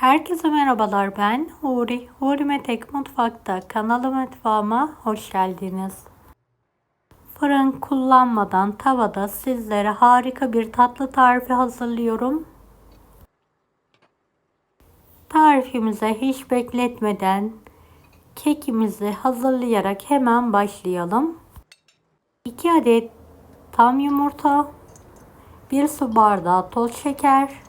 Herkese merhabalar, ben Huri. Huri Metek Mutfak'ta mutfağıma hoş geldiniz. Fırın kullanmadan tavada sizlere harika bir tatlı tarifi hazırlıyorum. Tarifimize hiç bekletmeden kekimizi hazırlayarak hemen başlayalım. 2 adet tam yumurta, 1 su bardağı toz şeker,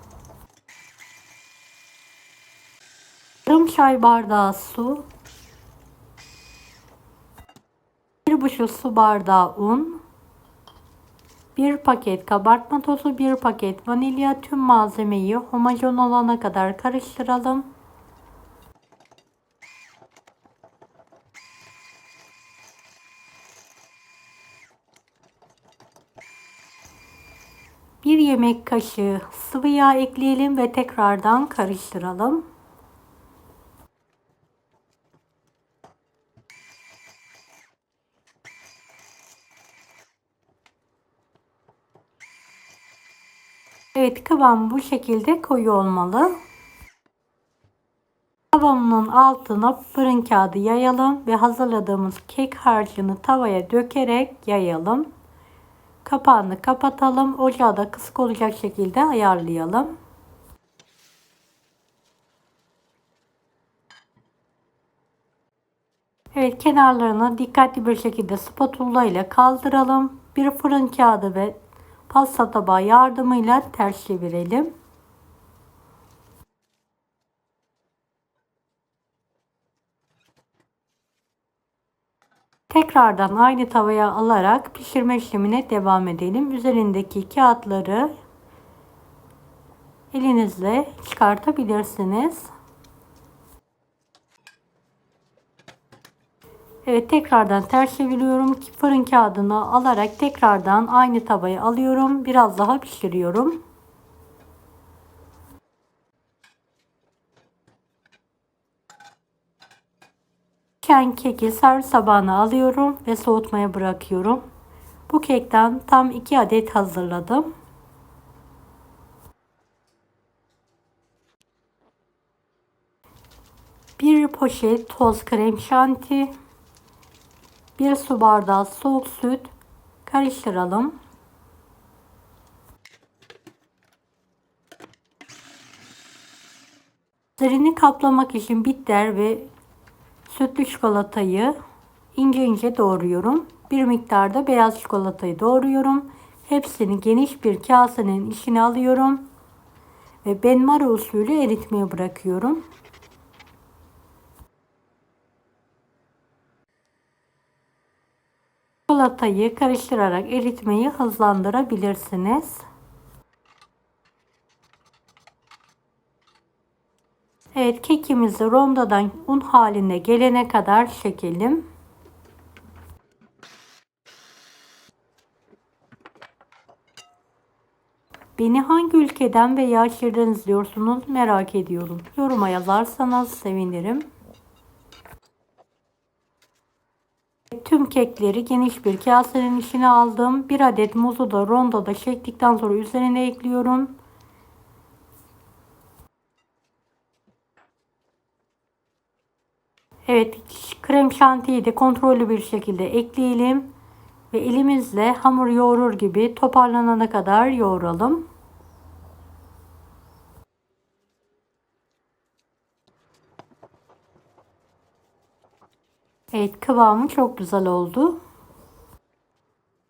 yarım çay bardağı su, 1,5 su bardağı un, 1 paket kabartma tozu, 1 paket vanilya. Tüm malzemeyi homojen olana kadar karıştıralım. Bir yemek kaşığı sıvı yağ ekleyelim ve tekrardan karıştıralım. Evet, kıvam bu şekilde koyu olmalı. Tavanın altına fırın kağıdı yayalım ve hazırladığımız kek harcını tavaya dökerek yayalım. Kapağını kapatalım. Ocağı da kısık olacak şekilde ayarlayalım. Evet, kenarlarını dikkatli bir şekilde spatula ile kaldıralım. Bir fırın kağıdı ve pasta tabağı yardımıyla ters çevirelim. Tekrardan aynı tavaya alarak pişirme işlemine devam edelim. Üzerindeki kağıtları elinizle çıkartabilirsiniz. Evet, tekrardan ters çeviriyorum. Fırın kağıdını alarak tekrardan aynı tavaya alıyorum. Biraz daha pişiriyorum. Pişen keki servis tabağına alıyorum ve soğutmaya bırakıyorum. Bu kekten tam 2 adet hazırladım. Bir poşet toz krem şanti, 1 su bardağı soğuk süt, karıştıralım. Üzerini kaplamak için bitter ve sütlü çikolatayı ince ince doğruyorum. Bir miktar da beyaz çikolatayı doğruyorum. Hepsini geniş bir kasenin içine alıyorum ve benmari usulü eritmeye bırakıyorum. Çikolatayı karıştırarak eritmeyi hızlandırabilirsiniz. Evet, kekimizi rondodan un haline gelene kadar çekelim. Beni hangi ülkeden veya şehirden izliyorsunuz merak ediyorum. Yoruma yazarsanız sevinirim. Tüm kekleri geniş bir kasenin içine aldım. 1 adet muzu da rondoda çektikten sonra üzerine ekliyorum. Evet, krem şantiyi de kontrollü bir şekilde ekleyelim. Ve elimizle hamur yoğurur gibi toparlanana kadar yoğuralım. Evet, kıvamı çok güzel oldu.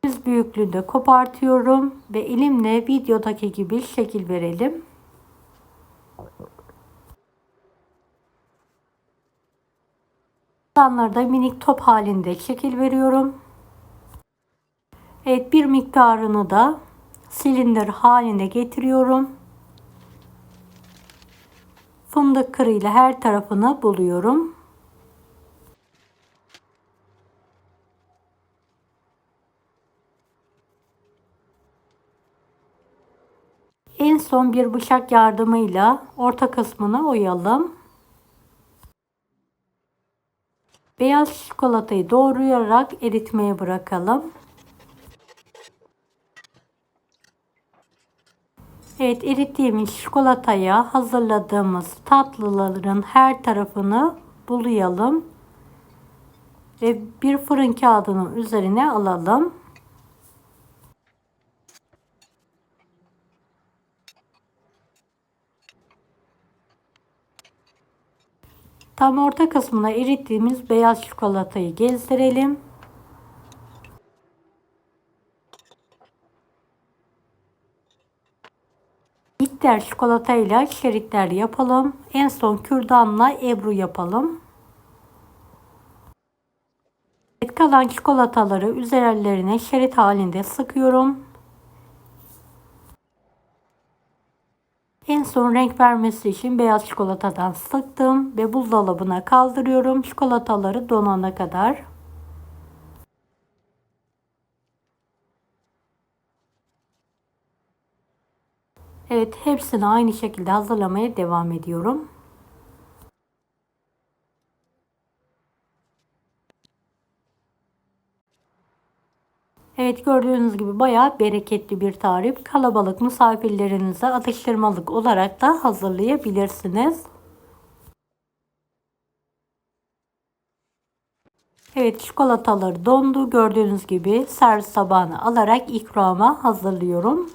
Yüz büyüklüğünde kopartıyorum ve elimle videodaki gibi şekil verelim. Kalanları da minik top halinde şekil veriyorum. Evet, bir miktarını da silindir haline getiriyorum. Fındık kırığıyla her tarafını buluyorum. En son bir bıçak yardımıyla orta kısmını oyalım. Beyaz çikolatayı doğrayarak eritmeye bırakalım. Evet, erittiğimiz çikolataya hazırladığımız tatlıların her tarafını bulayalım ve bir fırın kağıdının üzerine alalım. Tam orta kısmına erittiğimiz beyaz çikolatayı gezdirelim. Bitter çikolatayla şeritler yapalım. En son kürdanla ebru yapalım. Kalan çikolataları üzerlerine şerit halinde sıkıyorum. En son renk vermesi için beyaz çikolatadan sıktım ve buzdolabına kaldırıyorum çikolataları donana kadar. Evet, hepsini aynı şekilde hazırlamaya devam ediyorum. Evet, gördüğünüz gibi bayağı bereketli bir tarif. Kalabalık misafirlerinize atıştırmalık olarak da hazırlayabilirsiniz. Evet, çikolataları dondu. Gördüğünüz gibi servis tabağına alarak ikrama hazırlıyorum.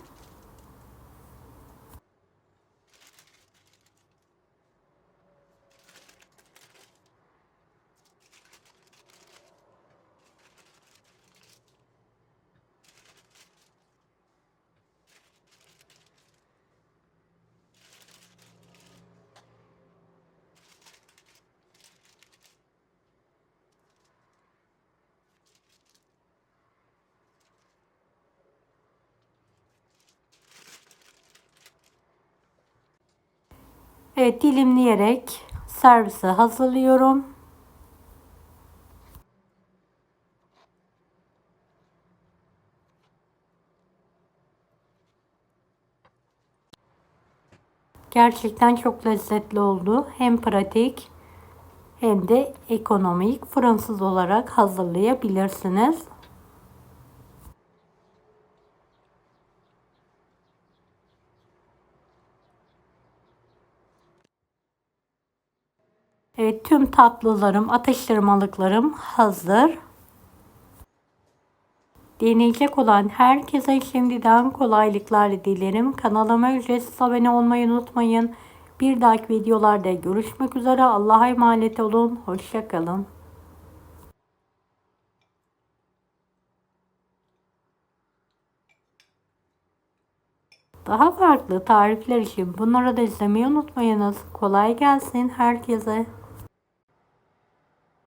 Evet, dilimleyerek servise hazırlıyorum. Gerçekten çok lezzetli oldu. Hem pratik hem de ekonomik, fırınsız olarak hazırlayabilirsiniz. Evet, tüm tatlılarım, atıştırmalıklarım hazır. Deneyecek olan herkese şimdiden kolaylıklar dilerim. Kanalıma ücretsiz abone olmayı unutmayın. Bir dahaki videolarda görüşmek üzere. Allah'a emanet olun. Hoşça kalın. Daha farklı tarifler için bunları da izlemeyi unutmayınız. Kolay gelsin herkese.